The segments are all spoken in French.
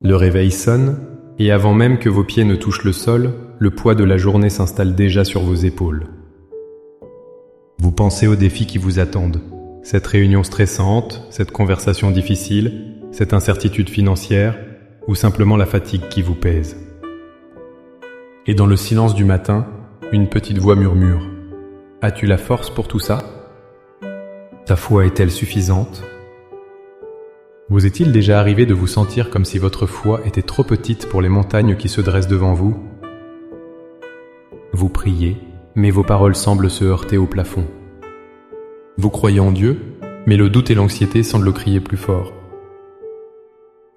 Le réveil sonne, et avant même que vos pieds ne touchent le sol, le poids de la journée s'installe déjà sur vos épaules. Vous pensez aux défis qui vous attendent. Cette réunion stressante, cette conversation difficile, cette incertitude financière, ou simplement la fatigue qui vous pèse. Et dans le silence du matin, une petite voix murmure. As-tu la force pour tout ça? Ta foi est-elle suffisante? Vous est-il déjà arrivé de vous sentir comme si votre foi était trop petite pour les montagnes qui se dressent devant vous? Vous priez, mais vos paroles semblent se heurter au plafond. Vous croyez en Dieu, mais le doute et l'anxiété semblent crier plus fort.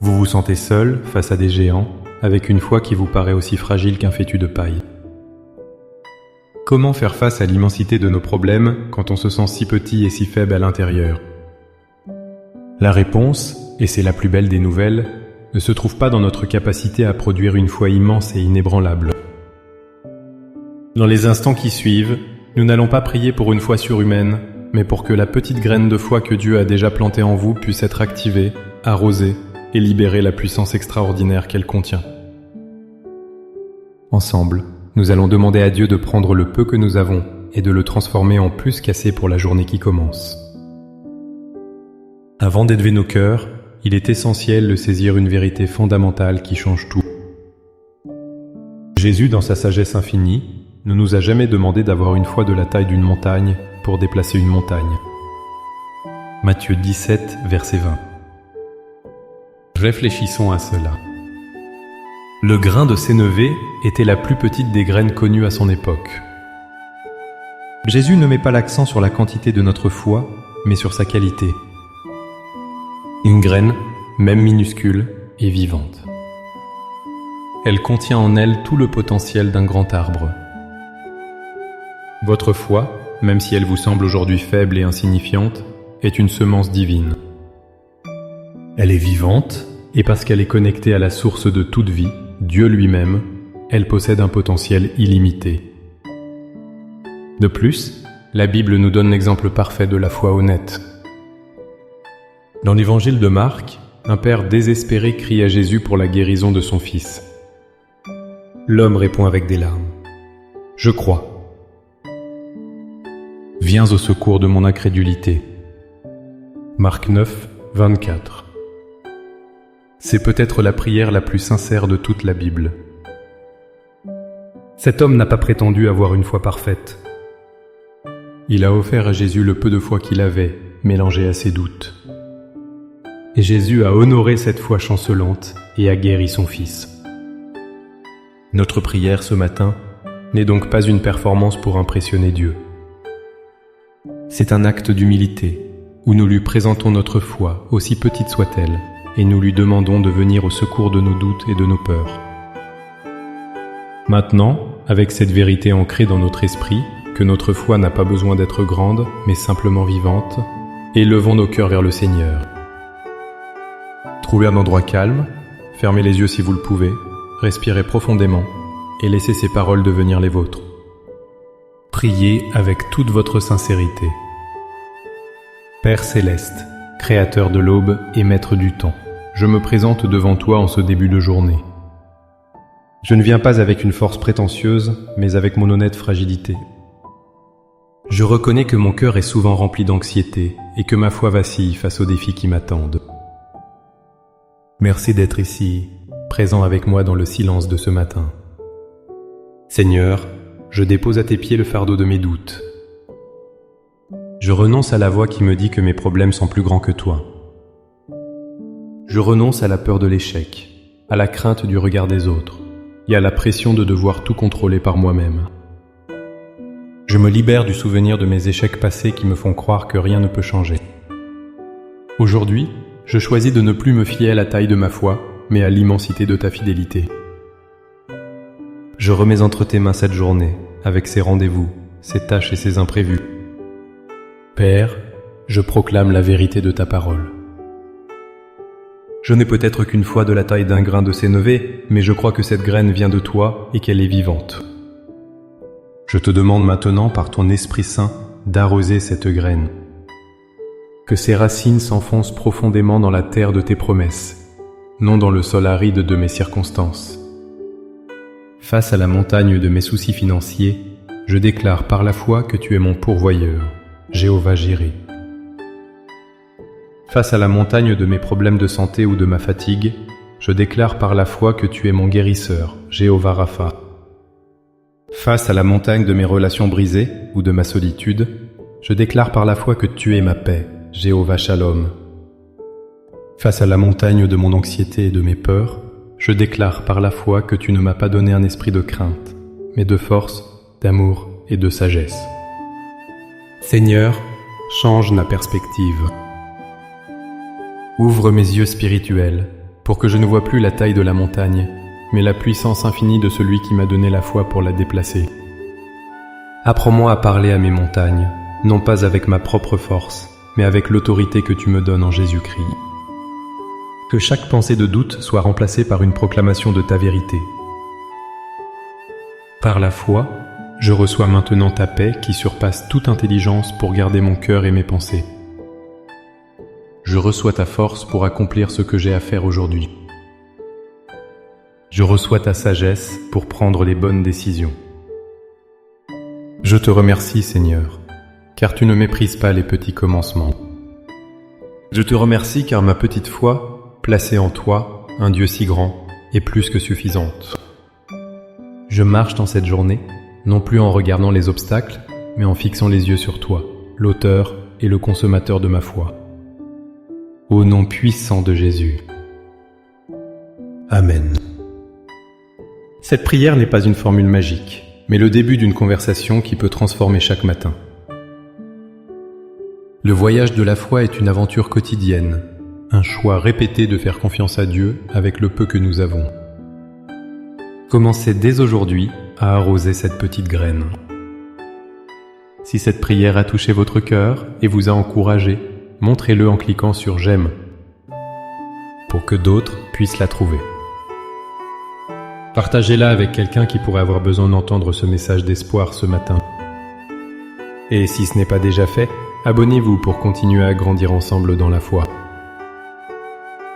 Vous vous sentez seul, face à des géants, avec une foi qui vous paraît aussi fragile qu'un fétu de paille. Comment faire face à l'immensité de nos problèmes quand on se sent si petit et si faible à l'intérieur? La réponse, et c'est la plus belle des nouvelles, ne se trouve pas dans notre capacité à produire une foi immense et inébranlable. Dans les instants qui suivent, nous n'allons pas prier pour une foi surhumaine, mais pour que la petite graine de foi que Dieu a déjà plantée en vous puisse être activée, arrosée et libérer la puissance extraordinaire qu'elle contient. Ensemble, nous allons demander à Dieu de prendre le peu que nous avons et de le transformer en plus qu'assez pour la journée qui commence. Avant d'élever nos cœurs, il est essentiel de saisir une vérité fondamentale qui change tout. Jésus, dans sa sagesse infinie, ne nous a jamais demandé d'avoir une foi de la taille d'une montagne pour déplacer une montagne. Matthieu 17, verset 20. Réfléchissons à cela. Le grain de sénévé était la plus petite des graines connues à son époque. Jésus ne met pas l'accent sur la quantité de notre foi, mais sur sa qualité. Une graine, même minuscule, est vivante. Elle contient en elle tout le potentiel d'un grand arbre. Votre foi, même si elle vous semble aujourd'hui faible et insignifiante, est une semence divine. Elle est vivante, et parce qu'elle est connectée à la source de toute vie, Dieu lui-même, elle possède un potentiel illimité. De plus, la Bible nous donne l'exemple parfait de la foi honnête. Dans l'évangile de Marc, un père désespéré crie à Jésus pour la guérison de son fils. L'homme répond avec des larmes. « Je crois. Viens au secours de mon incrédulité. » Marc 9, 24. C'est peut-être la prière la plus sincère de toute la Bible. Cet homme n'a pas prétendu avoir une foi parfaite. Il a offert à Jésus le peu de foi qu'il avait, mélangé à ses doutes. Et Jésus a honoré cette foi chancelante et a guéri son fils. Notre prière ce matin n'est donc pas une performance pour impressionner Dieu. C'est un acte d'humilité où nous lui présentons notre foi, aussi petite soit-elle, et nous lui demandons de venir au secours de nos doutes et de nos peurs. Maintenant, avec cette vérité ancrée dans notre esprit, que notre foi n'a pas besoin d'être grande, mais simplement vivante, élevons nos cœurs vers le Seigneur. Trouvez un endroit calme, fermez les yeux si vous le pouvez, respirez profondément et laissez ces paroles devenir les vôtres. Priez avec toute votre sincérité. Père céleste, Créateur de l'aube et Maître du temps, je me présente devant toi en ce début de journée. Je ne viens pas avec une force prétentieuse, mais avec mon honnête fragilité. Je reconnais que mon cœur est souvent rempli d'anxiété et que ma foi vacille face aux défis qui m'attendent. Merci d'être ici, présent avec moi dans le silence de ce matin. Seigneur, je dépose à tes pieds le fardeau de mes doutes. Je renonce à la voix qui me dit que mes problèmes sont plus grands que toi. Je renonce à la peur de l'échec, à la crainte du regard des autres et à la pression de devoir tout contrôler par moi-même. Je me libère du souvenir de mes échecs passés qui me font croire que rien ne peut changer. Aujourd'hui, je choisis de ne plus me fier à la taille de ma foi, mais à l'immensité de ta fidélité. Je remets entre tes mains cette journée, avec ses rendez-vous, ses tâches et ses imprévus. Père, je proclame la vérité de ta parole. Je n'ai peut-être qu'une foi de la taille d'un grain de sénévé, mais je crois que cette graine vient de toi et qu'elle est vivante. Je te demande maintenant, par ton Esprit Saint, d'arroser cette graine. Que ses racines s'enfoncent profondément dans la terre de tes promesses non dans le sol aride de mes circonstances. Face à la montagne de mes soucis financiers, je déclare par la foi que tu es mon pourvoyeur, Jéhovah Jireh. Face à la montagne de mes problèmes de santé ou de ma fatigue, je déclare par la foi que tu es mon guérisseur, Jéhovah Rapha. Face à la montagne de mes relations brisées ou de ma solitude, je déclare par la foi que tu es ma paix, Jéhovah Shalom. Face à la montagne de mon anxiété et de mes peurs, je déclare par la foi que tu ne m'as pas donné un esprit de crainte, mais de force, d'amour et de sagesse. Seigneur, change ma perspective. Ouvre mes yeux spirituels, pour que je ne vois plus la taille de la montagne, mais la puissance infinie de celui qui m'a donné la foi pour la déplacer. Apprends-moi à parler à mes montagnes, non pas avec ma propre force, mais avec l'autorité que tu me donnes en Jésus-Christ. Que chaque pensée de doute soit remplacée par une proclamation de ta vérité. Par la foi, je reçois maintenant ta paix qui surpasse toute intelligence pour garder mon cœur et mes pensées. Je reçois ta force pour accomplir ce que j'ai à faire aujourd'hui. Je reçois ta sagesse pour prendre les bonnes décisions. Je te remercie, Seigneur, car tu ne méprises pas les petits commencements. Je te remercie car ma petite foi, placée en toi, un Dieu si grand, est plus que suffisante. Je marche dans cette journée, non plus en regardant les obstacles, mais en fixant les yeux sur toi, l'auteur et le consommateur de ma foi. Au nom puissant de Jésus. Amen. Cette prière n'est pas une formule magique, mais le début d'une conversation qui peut transformer chaque matin. Le voyage de la foi est une aventure quotidienne, un choix répété de faire confiance à Dieu avec le peu que nous avons. Commencez dès aujourd'hui à arroser cette petite graine. Si cette prière a touché votre cœur et vous a encouragé, montrez-le en cliquant sur « J'aime » pour que d'autres puissent la trouver. Partagez-la avec quelqu'un qui pourrait avoir besoin d'entendre ce message d'espoir ce matin. Et si ce n'est pas déjà fait, abonnez-vous pour continuer à grandir ensemble dans la foi.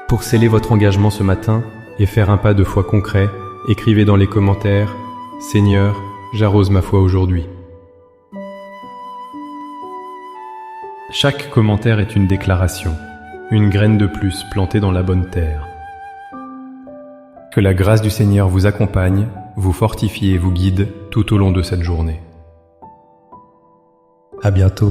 Pour sceller votre engagement ce matin et faire un pas de foi concret, écrivez dans les commentaires « Seigneur, j'arrose ma foi aujourd'hui ». Chaque commentaire est une déclaration, une graine de plus plantée dans la bonne terre. Que la grâce du Seigneur vous accompagne, vous fortifie et vous guide tout au long de cette journée. À bientôt.